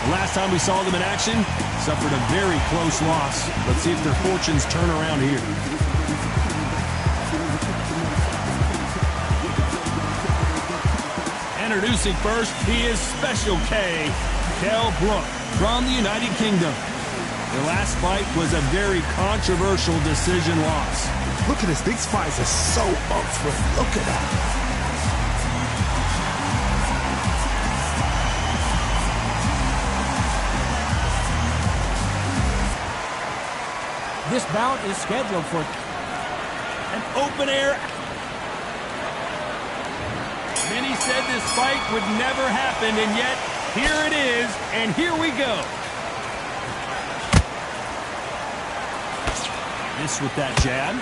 The last time we saw them in action, suffered a very close loss. Let's see if their fortunes turn around here. Introducing first, he is Special K, Kell Brook from the United Kingdom. Their last fight was a very controversial decision loss. Look at this. These fights are so up for it. Look at that. This bout is scheduled for an open air. Many said this fight would never happen, and yet here it is, and here we go. This with that jab.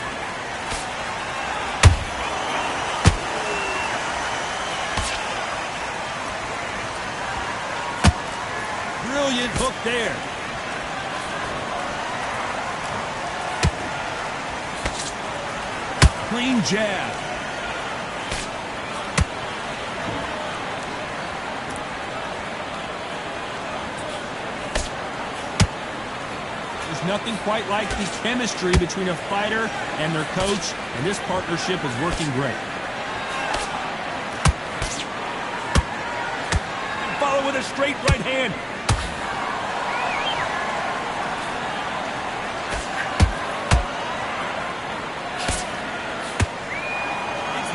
Brilliant hook there. Clean jab. There's nothing quite like the chemistry between a fighter and their coach, and this partnership is working great. And follow with a straight right hand.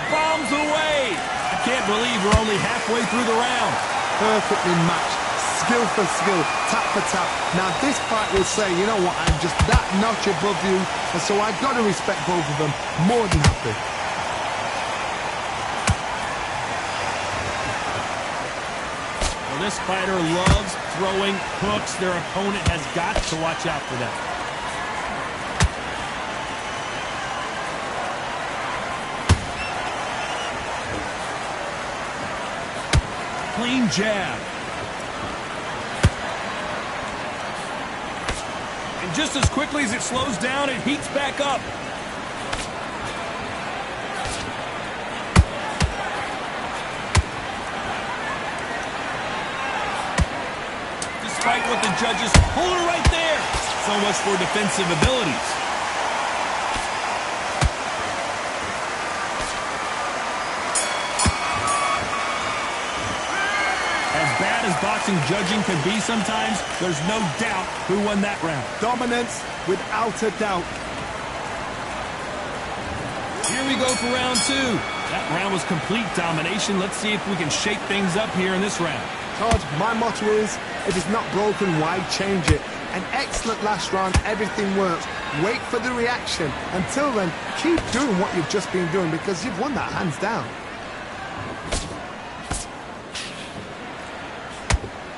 Bombs away. I can't believe we're only halfway through the round. Perfectly matched. Skill for skill, tap for tap. Now this fight will say, you know what, I'm just that notch above you, and so I've got to respect both of them. More than happy. Well, this fighter loves throwing hooks. Their opponent has got to watch out for that. Clean jab. And just as quickly as it slows down, it heats back up. Despite what the judges hold her right there. So much for defensive abilities. As boxing judging can be sometimes, there's no doubt who won that round. Dominance without a doubt. Here we go for round two. That round was complete domination. Let's see if we can shake things up here in this round. Todd, my motto is, if it's not broken, why change it? An excellent last round, everything works. Wait for the reaction. Until then, keep doing what you've just been doing because you've won that hands down.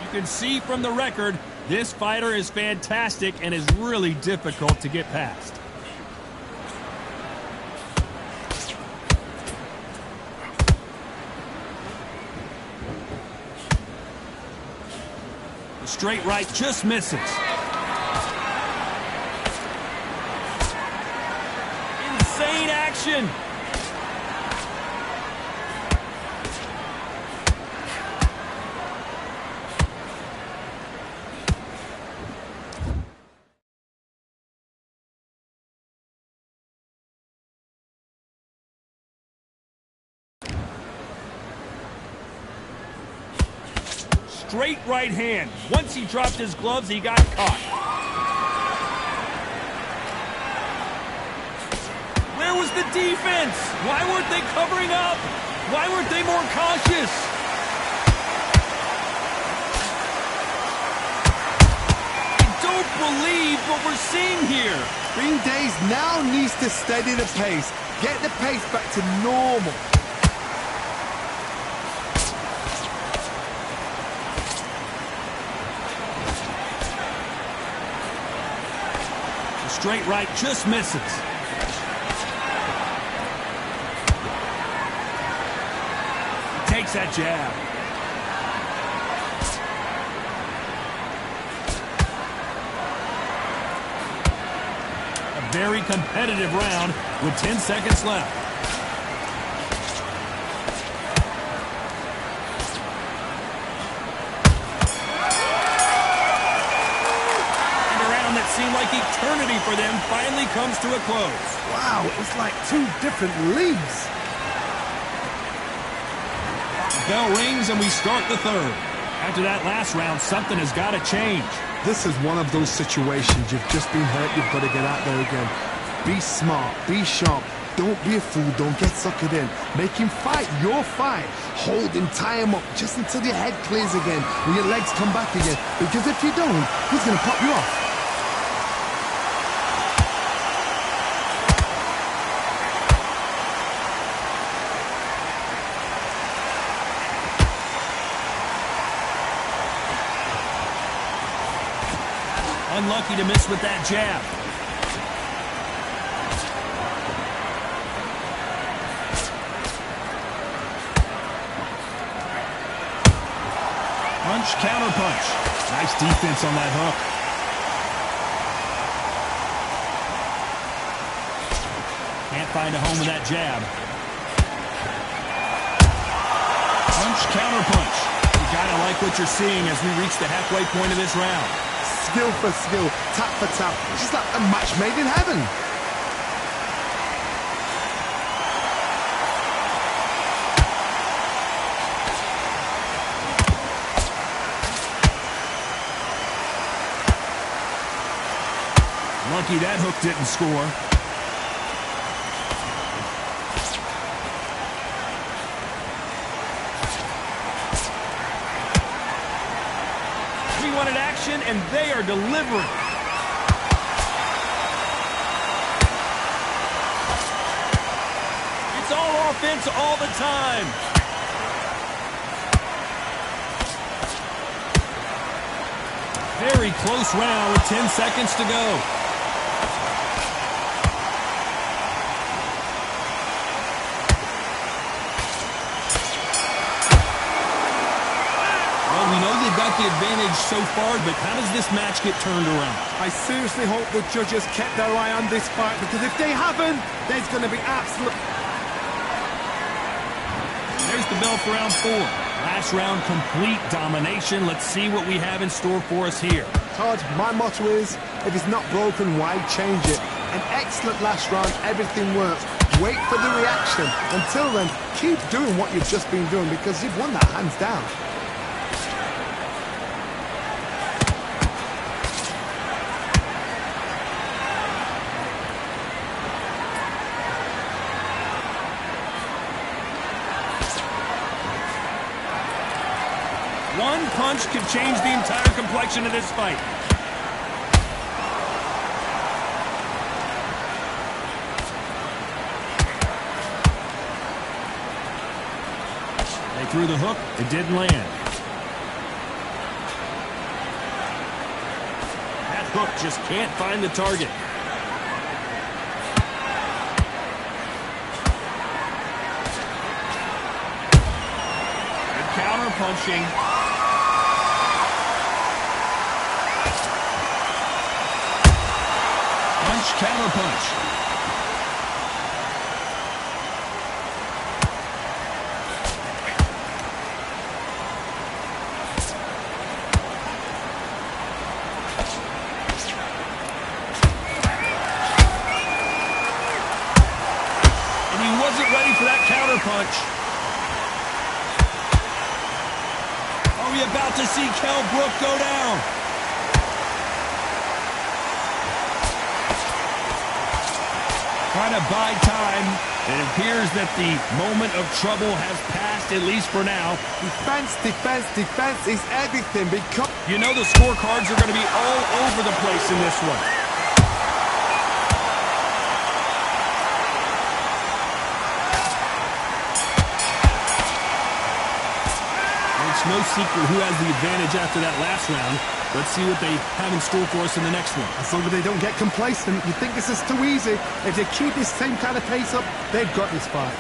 You can see from the record, this fighter is fantastic and is really difficult to get past. The straight right just misses. Insane action. Straight right hand. Once he dropped his gloves, he got caught. Where was the defense? Why weren't they covering up? Why weren't they more cautious? I don't believe what we're seeing here. Green Days now needs to steady the pace. Get the pace back to normal. Straight right just misses. He takes that jab. A very competitive round with 10 seconds left. like eternity for them finally comes to a close. Wow, it was like two different leagues. The bell rings and we start the third. After that last round, something has got to change. This is one of those situations. You've just been hurt. You've got to get out there again. Be smart. Be sharp. Don't be a fool. Don't get suckered in. Make him fight your fight. Hold him, tie him up just until your head clears again and your legs come back again. Because if you don't, he's going to pop you off. Unlucky to miss with that jab. Punch, counter punch. Nice defense on that hook. Can't find a home with that jab. Punch, counter punch. You gotta like what you're seeing as we reach the halfway point of this round. Skill for skill, tap for tap. It's just like a match made in heaven. Lucky that hook didn't score. We wanted action, and they are delivering. It's all offense all the time. Very close round with 10 seconds to go. The advantage so far, but how does this match get turned around? I seriously hope the judges kept their eye on this fight, because if they haven't, there's going to be absolute... There's the bell for round 4. Last round, complete domination. Let's see what we have in store for us here. Todd, my motto is, if it's not broken, why change it? An excellent last round, everything works. Wait for the reaction. Until then, keep doing what you've just been doing, because you've won that hands down. One punch could change the entire complexion of this fight. They threw the hook. It didn't land. That hook just can't find the target. Good counter punching. Counter punch. And he wasn't ready for that counter punch. Are we about to see Kell Brook go down? Trying to buy time. It appears that the moment of trouble has passed, at least for now. Defense, defense, defense is everything, because... You know the scorecards are going to be all over the place in this one. It's no secret who has the advantage after that last round. Let's see what they have in store for us in the next one. As long as they don't get complacent, you think this is too easy. If they keep this same kind of pace up, they've got this fight.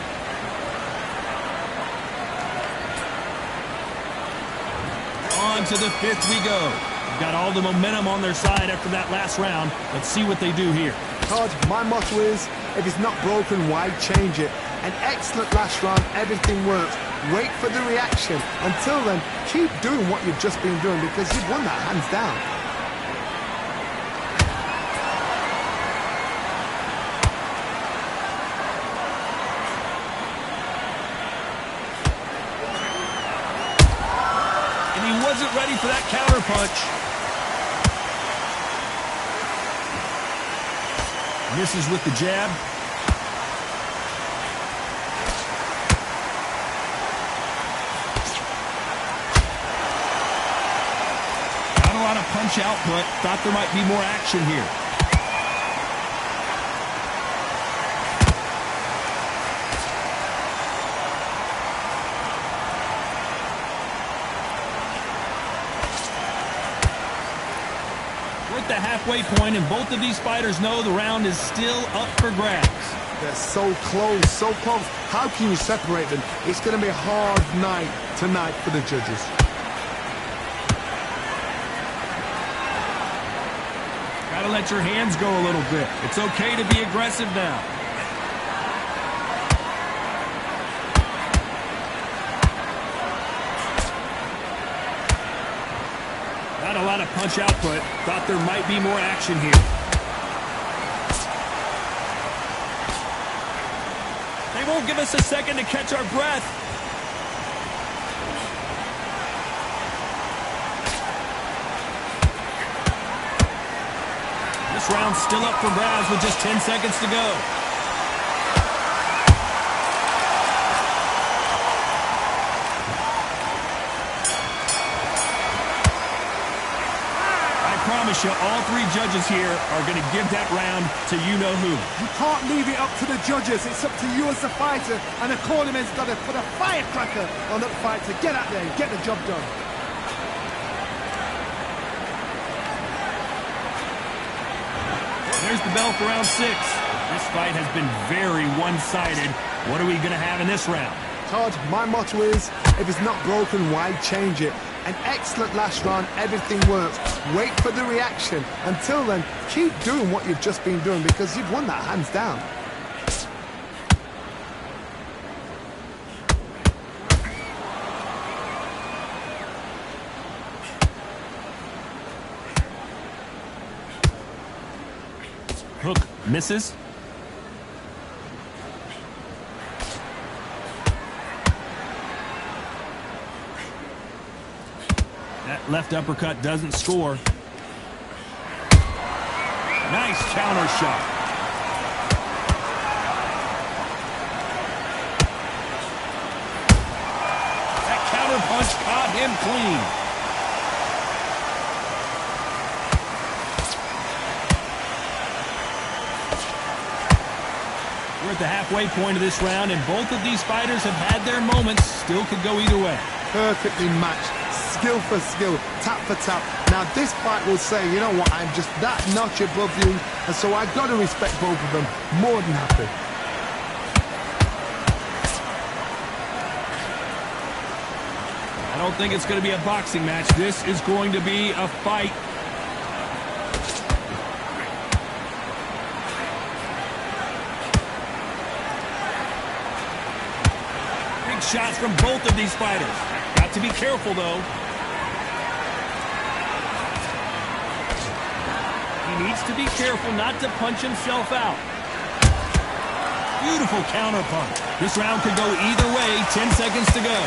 On to the 5th we go. They've got all the momentum on their side after that last round. Let's see what they do here. Todd, my motto is, if it's not broken, why change it? An excellent last round, everything works. Wait for the reaction. Until then, keep doing what you've just been doing, because you've won that hands down. wasn't ready for that counter punch. Misses with the jab. Not a lot of punch output. Thought there might be more action here. The halfway point, and both of these fighters know the round is still up for grabs. They're so close, so close. How can you separate them? It's going to be a hard night tonight for the judges. Gotta let your hands go a little bit. It's okay to be aggressive now. Not a lot of punch output. Thought there might be more action here. They won't give us a second to catch our breath. This round's still up for grabs with just 10 seconds to go. I promise you, all three judges here are going to give that round to you-know-who. You can't leave it up to the judges. It's up to you as the fighter, and the cornerman's got to put a firecracker on that fight to get out there and get the job done. There's the bell for round 6. This fight has been very one-sided. What are we going to have in this round? Todd, my motto is, if it's not broken, why change it? An excellent last round, everything works. Wait for the reaction. Until then, keep doing what you've just been doing because you've won that hands down. Hook misses. That left uppercut doesn't score. Nice counter shot. That counter punch caught him clean. We're at the halfway point of this round, and both of these fighters have had their moments. Still could go either way. Perfectly matched. Skill for skill, tap for tap. Now this fight will say, you know what, I'm just that notch above you, and so I've got to respect both of them. More than happy. I don't think it's going to be a boxing match. This is going to be a fight. Big shots from both of these fighters. Got to be careful, though. He needs to be careful not to punch himself out. Beautiful counter punch. This round could go either way. 10 seconds to go.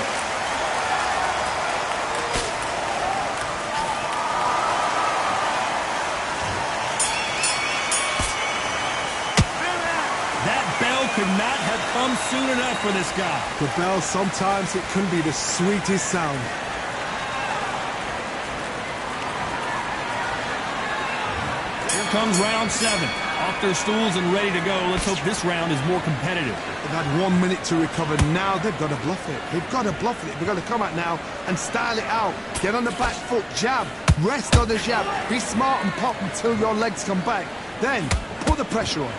That bell could not have come soon enough for this guy. The bell, sometimes it can be the sweetest sound. Here comes round 7. Off their stools and ready to go. Let's hope this round is more competitive. They've had 1 minute to recover. Now they've got to bluff it. They've got to bluff it. They've got to come out now and style it out. Get on the back foot, jab, rest on the jab. Be smart and pop until your legs come back. Then put the pressure on.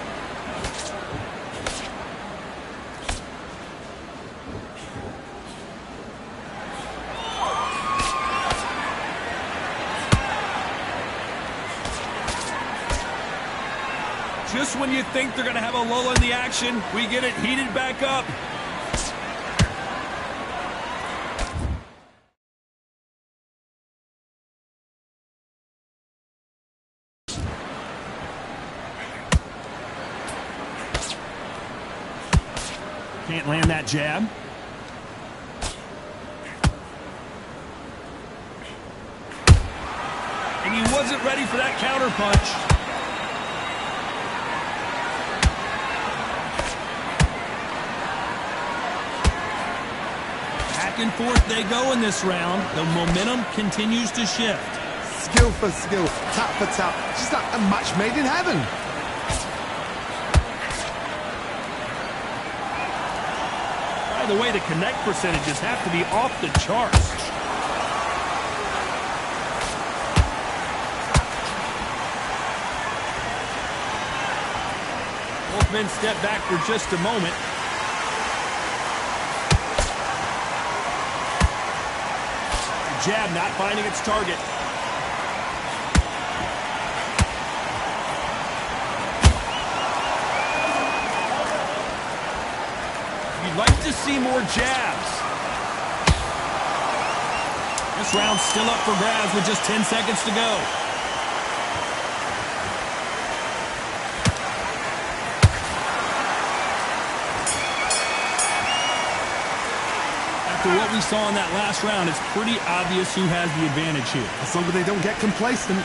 Just when you think they're going to have a lull in the action, we get it heated back up. Can't land that jab. And he wasn't ready for that counter punch. Back and forth they go in this round. The momentum continues to shift. Skill for skill, tap for tap. Just like a match made in heaven. By the way, the connect percentages have to be off the charts. Both men step back for just a moment. The jab not finding its target. You'd like to see more jabs. This round's still up for grabs with just 10 seconds to go. After what we saw in that last round, it's pretty obvious who has the advantage here. As long as they don't get complacent.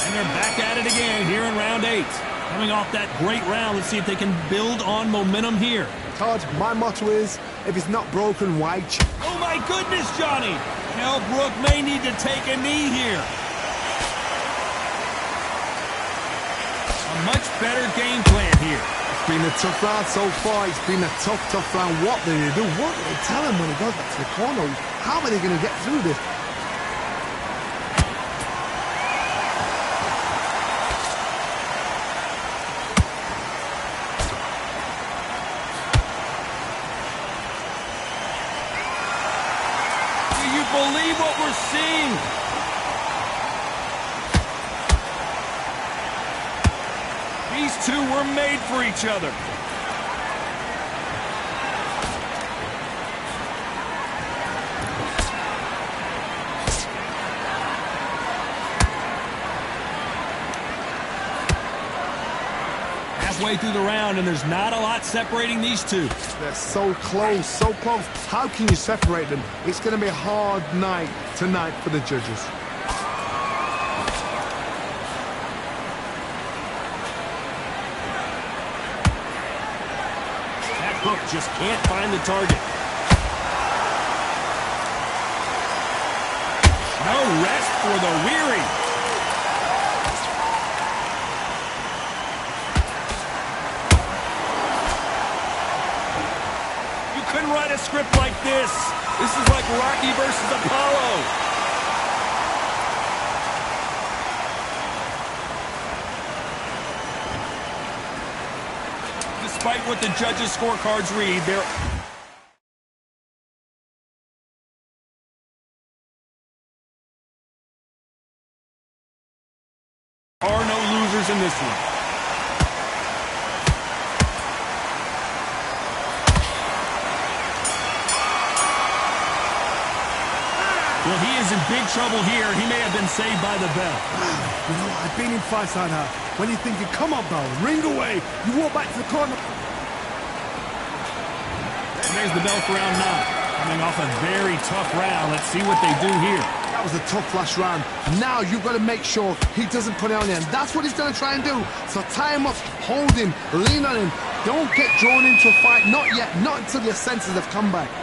And they're back at it again here in round 8. Coming off that great round, let's see if they can build on momentum here. Todd, my motto is, if it's not broken, why change? Oh my goodness, Johnny! Kell Brook may need to take a knee here. A much better game plan here. It's been a tough round so far. It's been a tough round. What do they do? What do they tell him when he goes back to the corner? How are they going to get through this? Believe what we're seeing. These two were made for each other. Halfway through the round, and there's not a lot separating these two. They're so close, so close. How can you separate them? It's going to be a hard night tonight for the judges. That hook just can't find the target. No rest for the weary. Couldn't write a script like this. This is like Rocky versus Apollo. Despite what the judges' scorecards read, there are no losers in this one. Well, he is in big trouble here. He may have been saved by the bell. You know, I've been in fights like that. When you're thinking, come on, bell, ring away. You walk back to the corner. And there's the bell for round 9. Coming off a very tough round. Let's see what they do here. That was a tough last round. Now you've got to make sure he doesn't put it on you. And that's what he's going to try and do. So tie him up, hold him, lean on him. Don't get drawn into a fight. Not yet. Not until your senses have come back.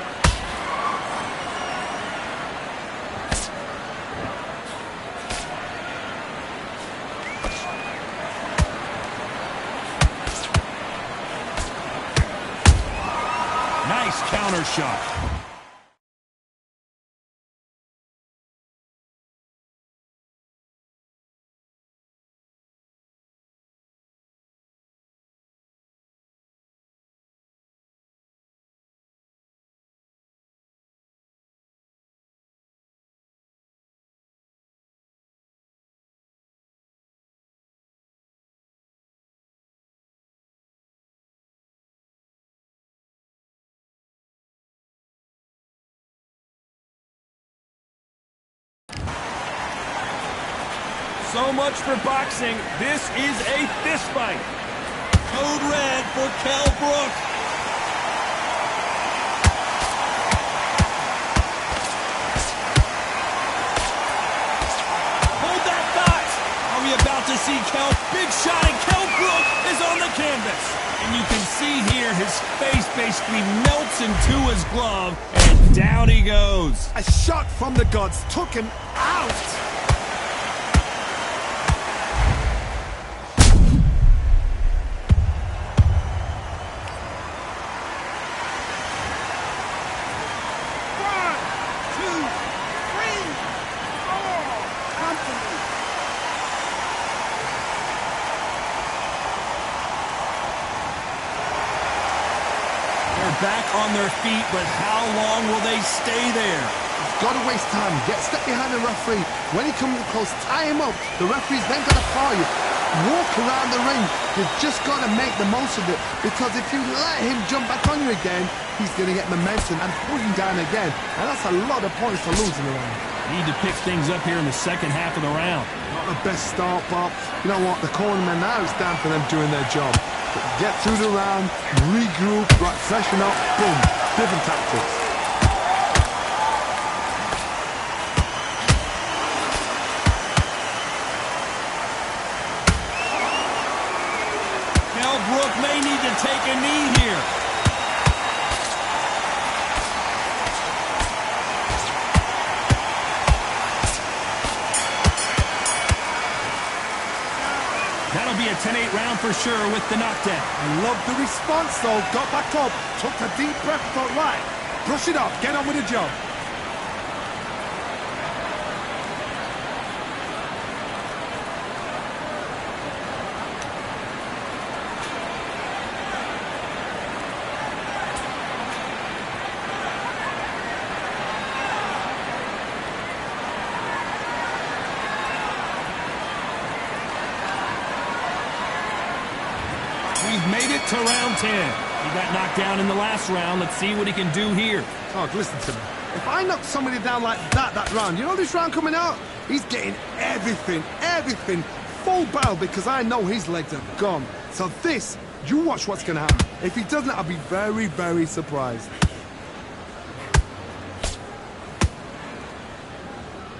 Nice counter shot. So much for boxing. This is a fist fight. Code red for Kell Brook. to see Kell. Big shot, and Kell Brook is on the canvas. And you can see here his face basically melts into his glove, and down he goes. A shot from the gods took him out. Back on their feet, but how long will they stay there? He's got to waste time. Get step behind the referee. When he comes close, tie him up. The referee's then got to foul you. Walk around the ring. You've just got to make the most of it, because if you let him jump back on you again, he's going to get momentum and pull you down again. And that's a lot of points to lose in the round. Need to pick things up here in the second half of the round. Not the best start, but you know what? The cornermen now, it's down for them doing their job. Get through the round, regroup, right, freshen up, boom, different tactics. Kell Brook may need to take a knee here. That'll be a 10-8 round for sure with the knockdown. I love the response, though. Got back up, took a deep breath, thought, right, brush it off, get on with the job. We've made it to round 10. He got knocked down in the last round. Let's see what he can do here. Oh, listen to me. If I knock somebody down like that round, you know this round coming out? He's getting everything, full barrel, because I know his legs are gone. So this, you watch what's going to happen. If he doesn't, I'll be very, very surprised.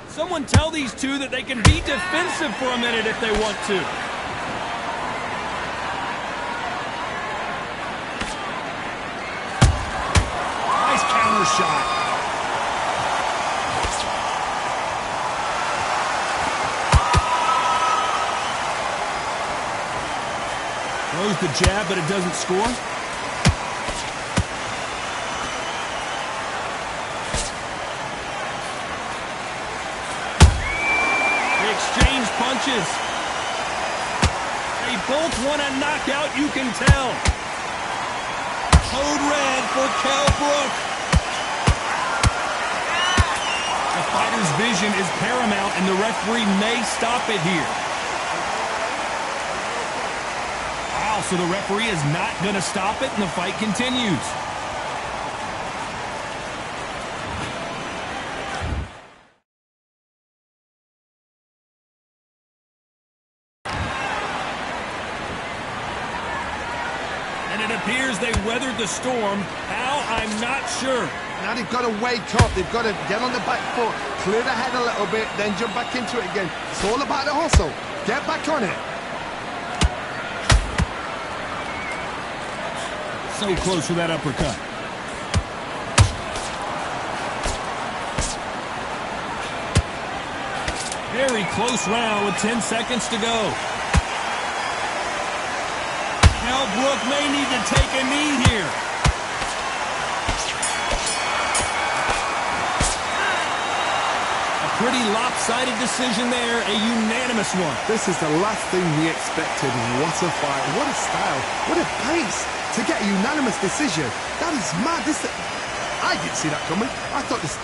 Someone tell these two that they can be defensive for a minute if they want to. Shot. Throws the jab, but it doesn't score. They exchange punches. They both want a knockout, you can tell. Code red for Kell Brook. The fighter's vision is paramount, and the referee may stop it here. Wow, so the referee is not going to stop it, and the fight continues. And it appears they weathered the storm. How? I'm not sure. Now they've got to wake up. They've got to get on the back foot, clear the head a little bit, then jump back into it again. It's all about the hustle. Get back on it. So close with that uppercut. Very close round with 10 seconds to go. Kell Brook may need to take a knee here. A pretty lopsided decision there, a unanimous one. This is the last thing we expected. What a fight, what a style, what a pace to get a unanimous decision. That is mad. I didn't see that coming. I thought this...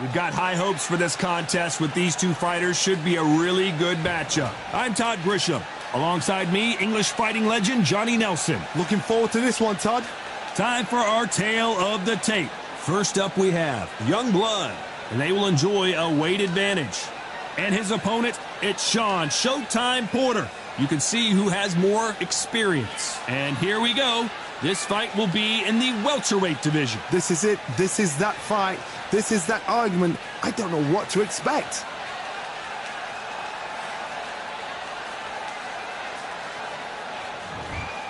We've got high hopes for this contest with these two fighters. Should be a really good matchup. I'm Todd Grisham. Alongside me, English fighting legend Johnny Nelson. Looking forward to this one, Todd. Time for our tale of the tape. First up we have Young Blood, and they will enjoy a weight advantage. And his opponent, it's Shawn Showtime Porter. You can see who has more experience. And here we go. This fight will be in the welterweight division. This is it. This is that fight. This is that argument. I don't know what to expect.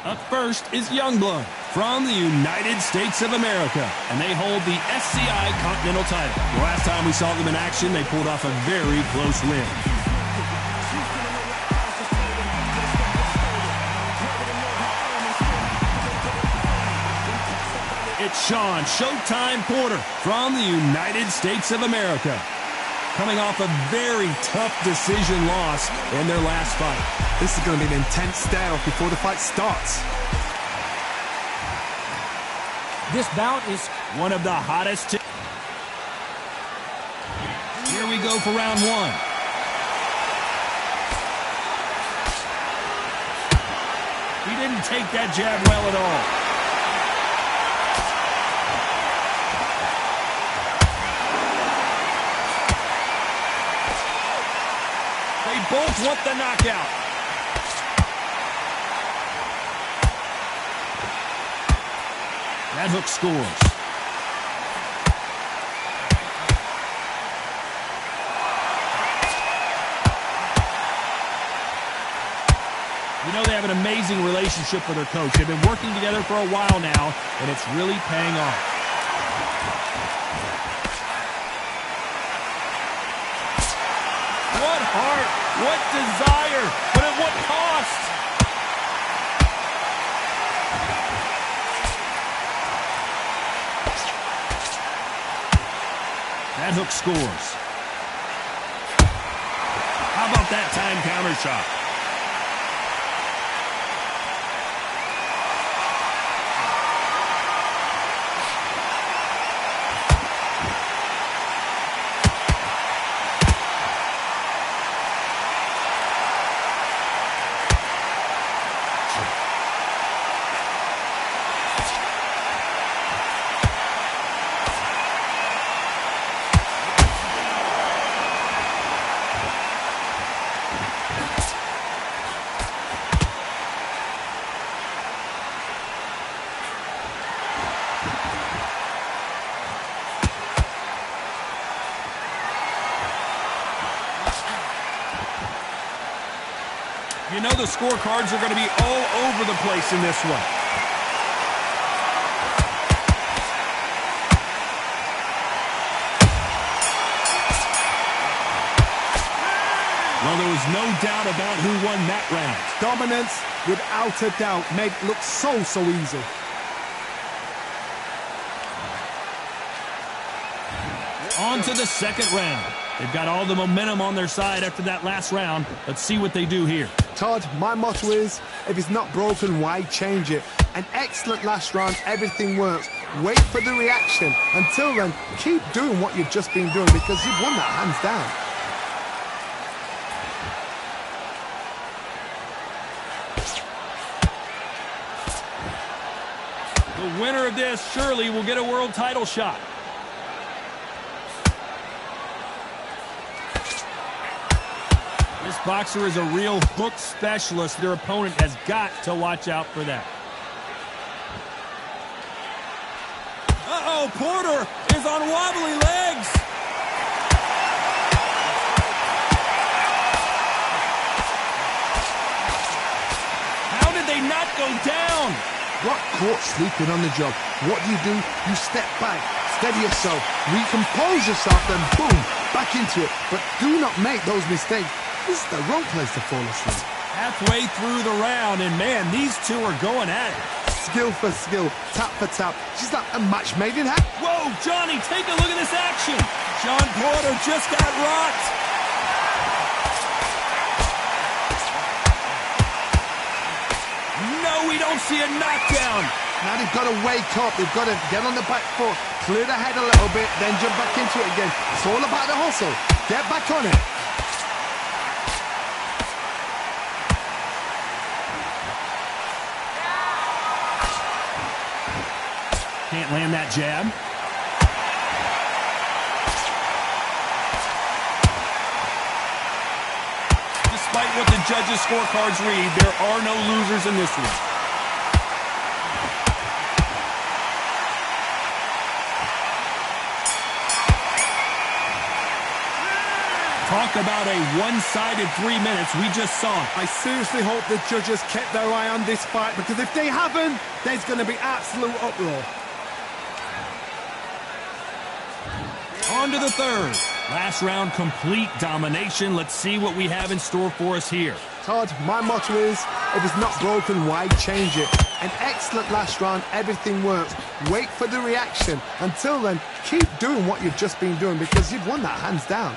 Up first is Youngblood from the United States of America, and they hold the SCI Continental title. The last time we saw them in action, they pulled off a very close win. It's Shawn Showtime Porter from the United States of America, coming off a very tough decision loss in their last fight. This is going to be an intense stare-off before the fight starts. This bout is one of the hottest. Here we go for round one. He didn't take that jab well at all. Both want the knockout. That hook scores. You know they have an amazing relationship with their coach. They've been working together for a while now, and it's really paying off. What heart, what desire, but at what cost? That hook scores. How about that time counter shot? You know the scorecards are going to be all over the place in this one. Well, there was no doubt about who won that round. Dominance, without a doubt, made it look so easy. On to the second round. They've got all the momentum on their side after that last round. Let's see what they do here. Todd, my motto is, if it's not broken, why change it? An excellent last round, everything works. Wait for the reaction. Until then, keep doing what you've just been doing because you've won that hands down. The winner of this surely will get a world title shot. This boxer is a real hook specialist. Their opponent has got to watch out for that. Uh-oh, Porter is on wobbly legs. How did they not go down? Got caught sleeping on the job. What do? You step back, steady yourself, recompose yourself, then boom, back into it. But do not make those mistakes. This is the wrong place to fall asleep. Halfway through the round, and man, these two are going at it. Skill for skill, tap for tap. She's like a match made in heaven. Whoa, Johnny, take a look at this action. Shawn Porter just got rocked. No, we don't see a knockdown. Now they've got to wake up. They've got to get on the back foot, clear the head a little bit, then jump back into it again. It's all about the hustle. Get back on it. Can't land that jab. Despite what the judges' scorecards read, there are no losers in this one. Talk about a one-sided 3 minutes. We just saw it. I seriously hope the judges kept their eye on this fight, because if they haven't, there's going to be absolute uproar. On to the third. Last round, complete domination. Let's see what we have in store for us here. Todd, my motto is, if it's not broken, why change it? An excellent last round, everything works. Wait for the reaction. Until then, keep doing what you've just been doing, because you've won that hands down.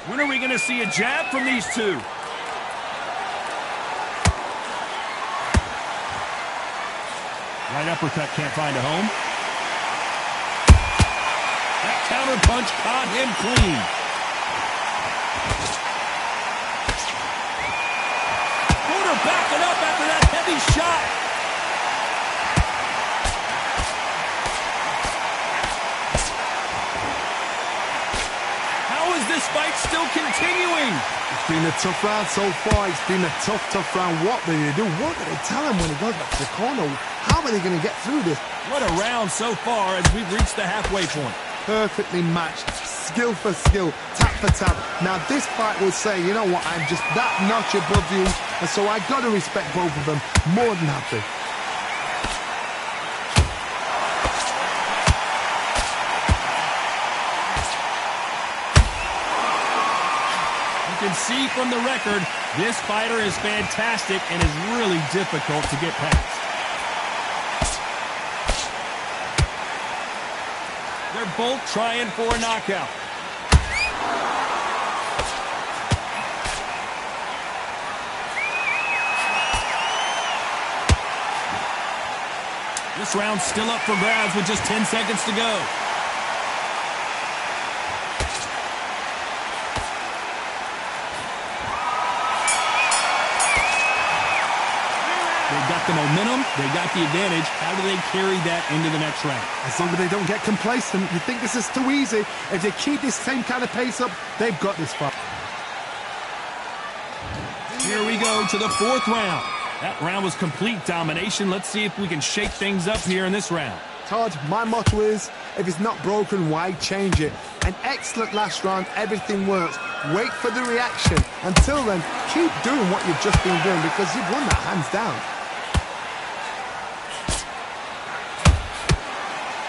When are we going to see a jab from these two? Right uppercut can't find a home. That counter punch caught him clean. Porter backing up after that heavy shot. How is this fight still continuing? It's been a tough round so far. It's been a tough round. What do they do? What do they tell him when he goes back to the corner? How are they going to get through this? What a round so far as we've reached the halfway point. Perfectly matched. Skill for skill. Tap for tap. Now this fight will say, you know what, I'm just that notch above you. And so I got to respect both of them. More than happy. You can see from the record, this fighter is fantastic and is really difficult to get past. They're both trying for a knockout. This round's still up for grabs with just 10 seconds to go. They've got the momentum, they got the advantage. How do they carry that into the next round? As long as they don't get complacent, you think this is too easy. If they keep this same kind of pace up, they've got this fight. Here we go to the fourth round. That round was complete domination. Let's see if we can shake things up here in this round. Todd, my motto is, if it's not broken, why change it? An excellent last round, everything works. Wait for the reaction. Until then, keep doing what you've just been doing, because you've won that hands down.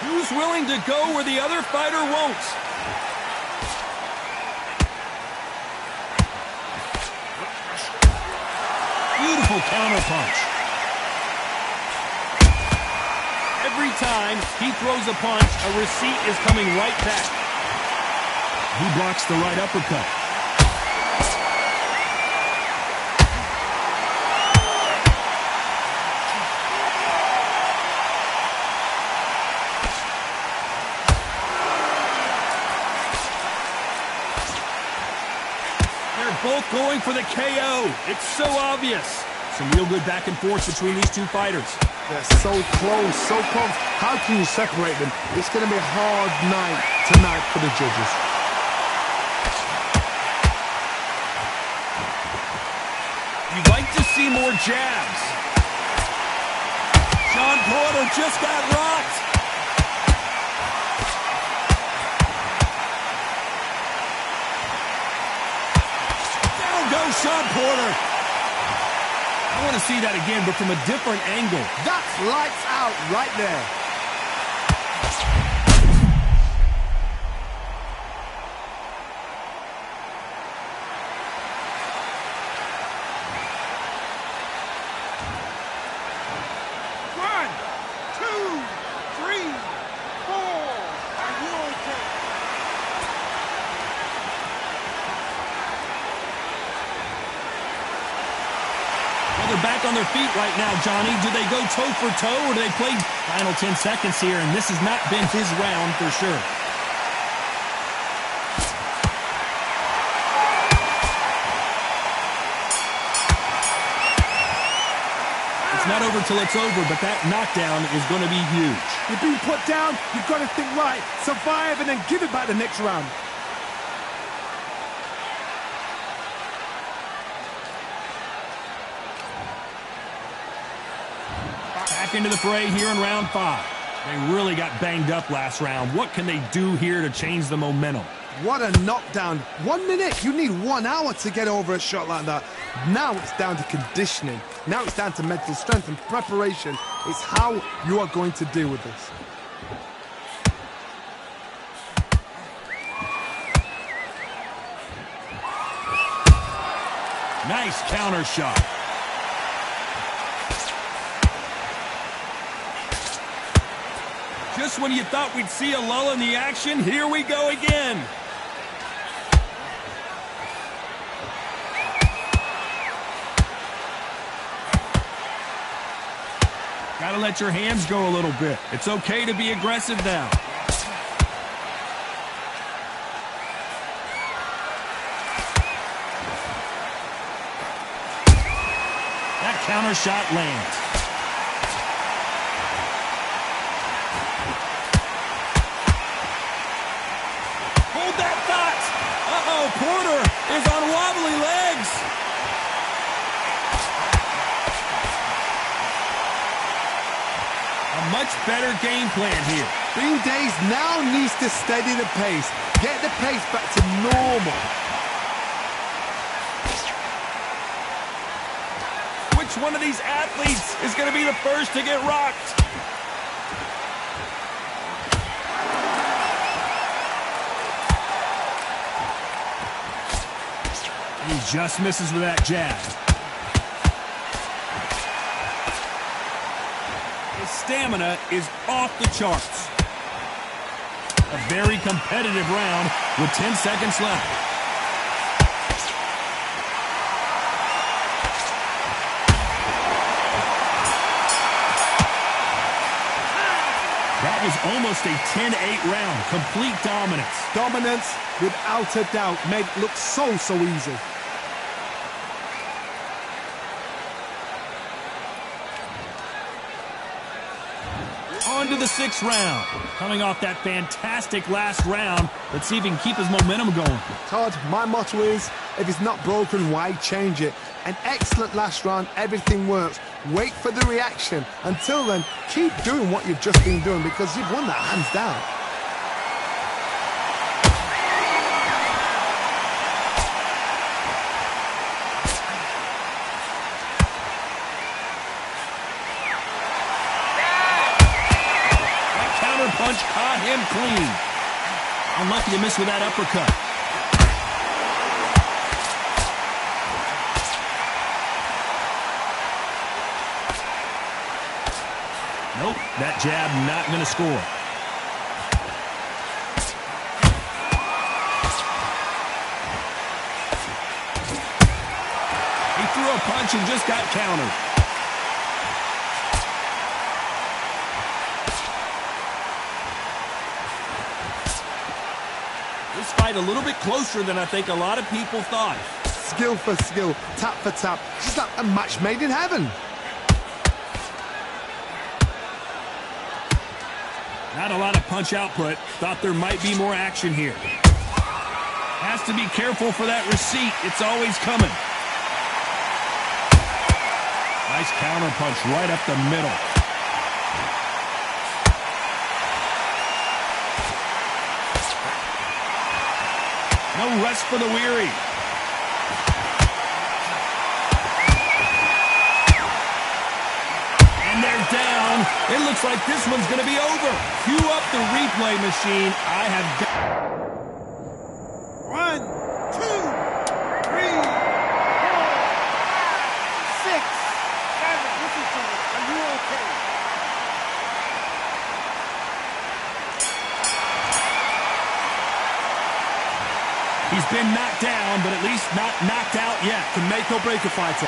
Who's willing to go where the other fighter won't? Beautiful counter punch. Every time he throws a punch, a receipt is coming right back. He blocks the right uppercut. Both going for the KO. It's so obvious. Some real good back and forth between these two fighters. They're so close, so close. How can you separate them? It's going to be a hard night tonight for the judges. You'd like to see more jabs. Shawn Porter just got rocked. Shawn Porter. I want to see that again, but from a different angle. That's lights out right there. One, two, three, four. Are you okay? on their feet right now, Johnny. Do they go toe for toe, or do they play final 10 seconds here? And this has not been his round for sure. It's not over till it's over, but that knockdown is going to be huge. You've been put down, you've got to think right, survive, and then give it back the next round. Back into the fray here in round 5. They really got banged up last round. What can they do here to change the momentum? What a knockdown. 1 minute, you need 1 hour to get over a shot like that. Now it's down to conditioning. Now it's down to mental strength and preparation. It's how you are going to deal with this. Nice counter shot. Just when you thought we'd see a lull in the action, here we go again. Gotta let your hands go a little bit. It's okay to be aggressive now. That counter shot lands. Hold that thought. Uh-oh, Porter is on wobbly legs. A much better game plan here. Bean Days now needs to steady the pace. Get the pace back to normal. Which one of these athletes is going to be the first to get rocked? He just misses with that jab. His stamina is off the charts. A very competitive round with 10 seconds left. That was almost a 10-8 round. Complete dominance. Dominance, without a doubt, made it look so easy. On to the 6th round. Coming off that fantastic last round, let's see if he can keep his momentum going. Todd, my motto is, if it's not broken, why change it? An excellent last round, everything works. Wait for the reaction. Until then, keep doing what you've just been doing because you've won that hands down. Punch caught him clean. Unlucky to miss with that uppercut. Nope, that jab not going to score. He threw a punch and just got countered. This fight a little bit closer than I think a lot of people thought. Skill for skill, tap for tap. Just like a match made in heaven. Not a lot of punch output. Thought there might be more action here. Has to be careful for that receipt. It's always coming. Nice counter punch right up the middle. No rest for the weary. And they're down. It looks like this one's going to be over. Cue up the replay machine. I have got... 1, 2, 3, 4, 6, 7. Listen to me. Are you okay? He's been knocked down, but at least not knocked out yet. Can make or break a fighter.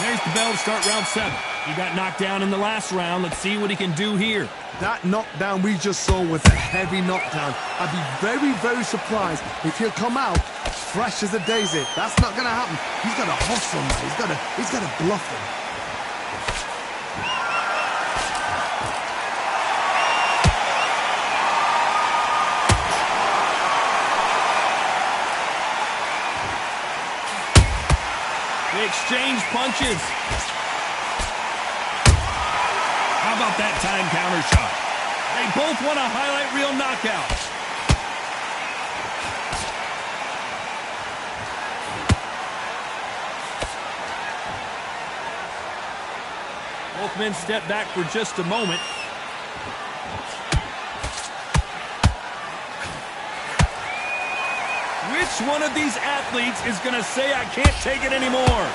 There's the bell to start round 7. He got knocked down in the last round. Let's see what he can do here. That knockdown we just saw was a heavy knockdown. I'd be very, very surprised if he'll come out fresh as a daisy. That's not going to happen. He's got to hustle now. He's got to bluff him. They exchange punches. How about that time counter shot? They both want a highlight reel knockout. Both men step back for just a moment. Which one of these athletes is going to say, I can't take it anymore?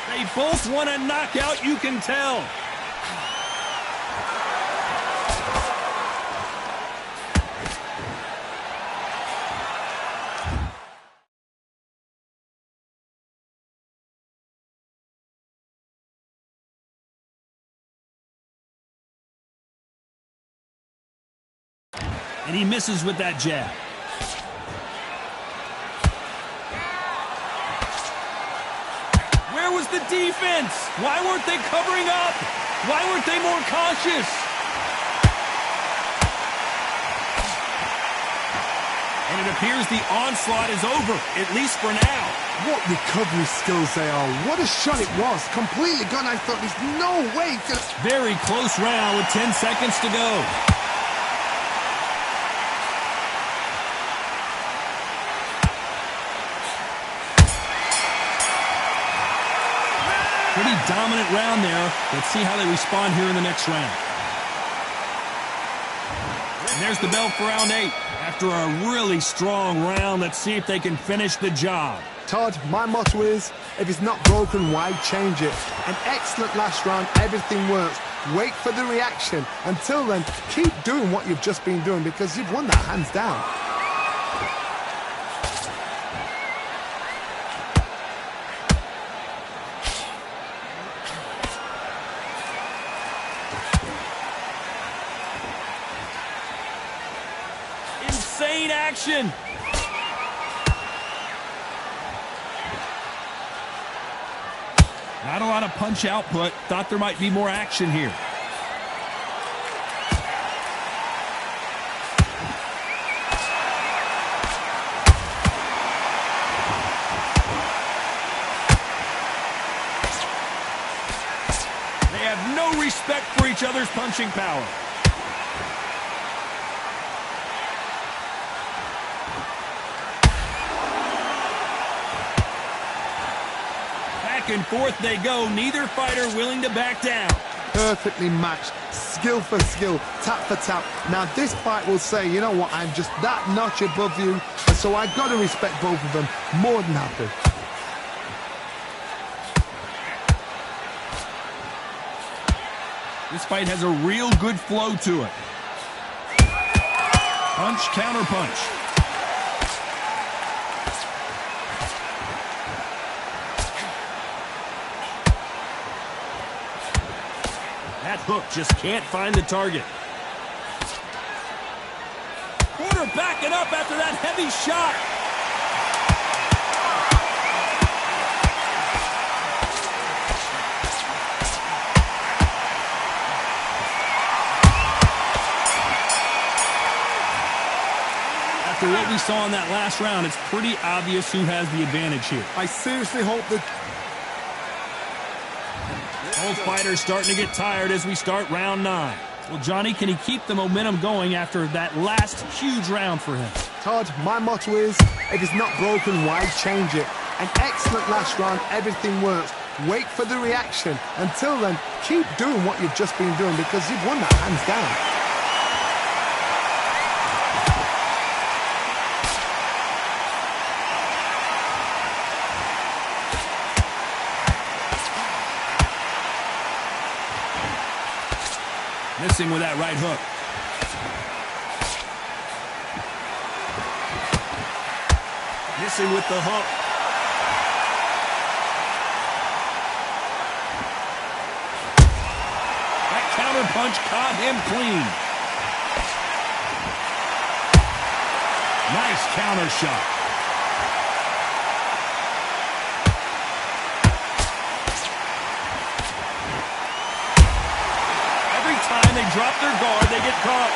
They both want a knockout, you can tell. And he misses with that jab. Where was the defense? Why weren't they covering up? Why weren't they more cautious? And it appears the onslaught is over, at least for now. What recovery skills they are. What a shot it was. Completely gone. I thought there's no way to... Very close round with 10 seconds to go. Pretty dominant round there. Let's see how they respond here in the next round. And there's the bell for round 8. After a really strong round, let's see if they can finish the job. Todd, my motto is, if it's not broken, why change it? An excellent last round, everything works. Wait for the reaction. Until then, keep doing what you've just been doing because you've won that hands down. Insane action. Not a lot of punch output. Thought there might be more action here. They have no respect for each other's punching power. Back and forth they go. Neither fighter willing to back down. Perfectly matched. Skill for skill. Tap for tap. Now this fight will say, you know what, I'm just that notch above you. And so I've got to respect both of them. More than happy. This fight has a real good flow to it. Punch, counter punch. That hook just can't find the target. Porter backing up after that heavy shot. After what we saw in that last round, it's pretty obvious who has the advantage here. I seriously hope that... Both fighters starting to get tired as we start round 9. Well, Johnny, can he keep the momentum going after that last huge round for him? Todd, my motto is, if it's not broken, why change it? An excellent last round, everything works. Wait for the reaction. Until then, keep doing what you've just been doing because you've won that hands down. Missing with that right hook. Missing with the hook. That counter punch caught him clean. Nice counter shot. Every time they drop their guard, they get caught.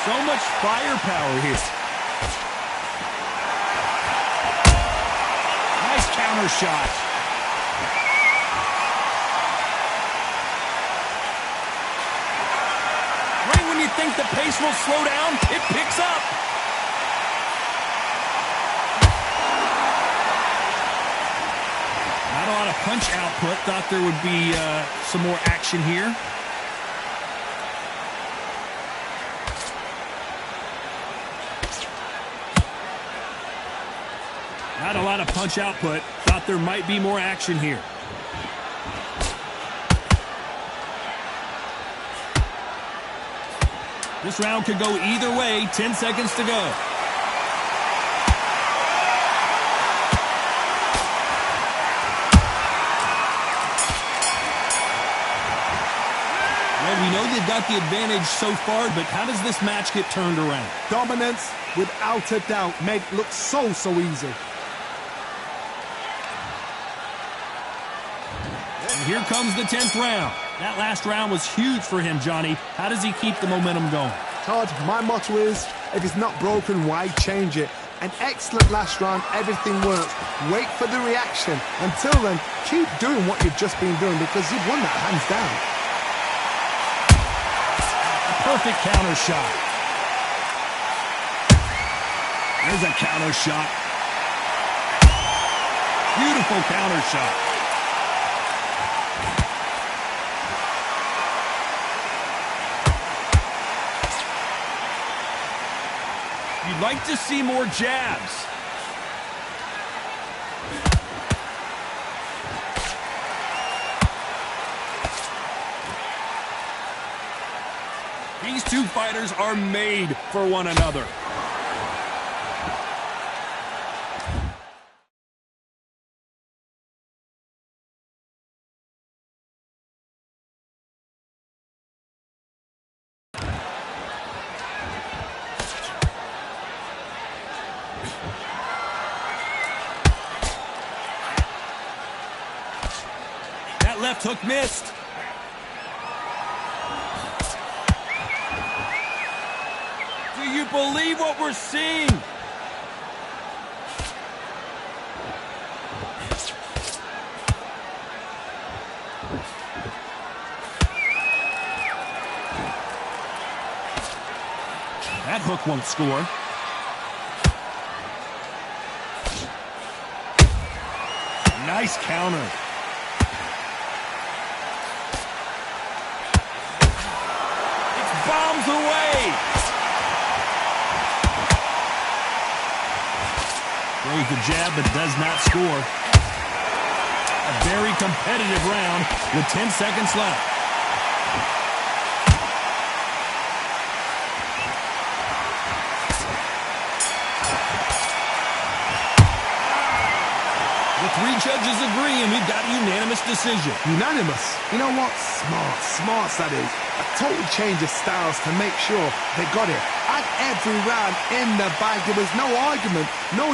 So much firepower here. Nice counter shot. Right when you think the pace will slow down, it picks up. Not a lot of punch output. Thought there would be some more action here. Not a lot of punch output. Thought there might be more action here. This round could go either way. 10 seconds to go. Well, we know they've got the advantage so far, but how does this match get turned around? Dominance, without a doubt, made it look so easy. Here comes the 10th round. That last round was huge for him, Johnny. How does he keep the momentum going? Todd, my motto is, if it's not broken, why change it? An excellent last round, everything works. Wait for the reaction. Until then, keep doing what you've just been doing because you've won that hands down. A perfect counter shot. There's a counter shot. Beautiful counter shot. You'd like to see more jabs. These two fighters are made for one another. That left hook missed. Do you believe what we're seeing? That hook won't score. Nice counter. Bombs away. Throws the jab but does not score. A very competitive round with 10 seconds left. The three judges agree and we've got a unanimous decision. Unanimous? You know what? Smart that is. A total change of styles to make sure they got it. And every round in the bag, there was no argument, no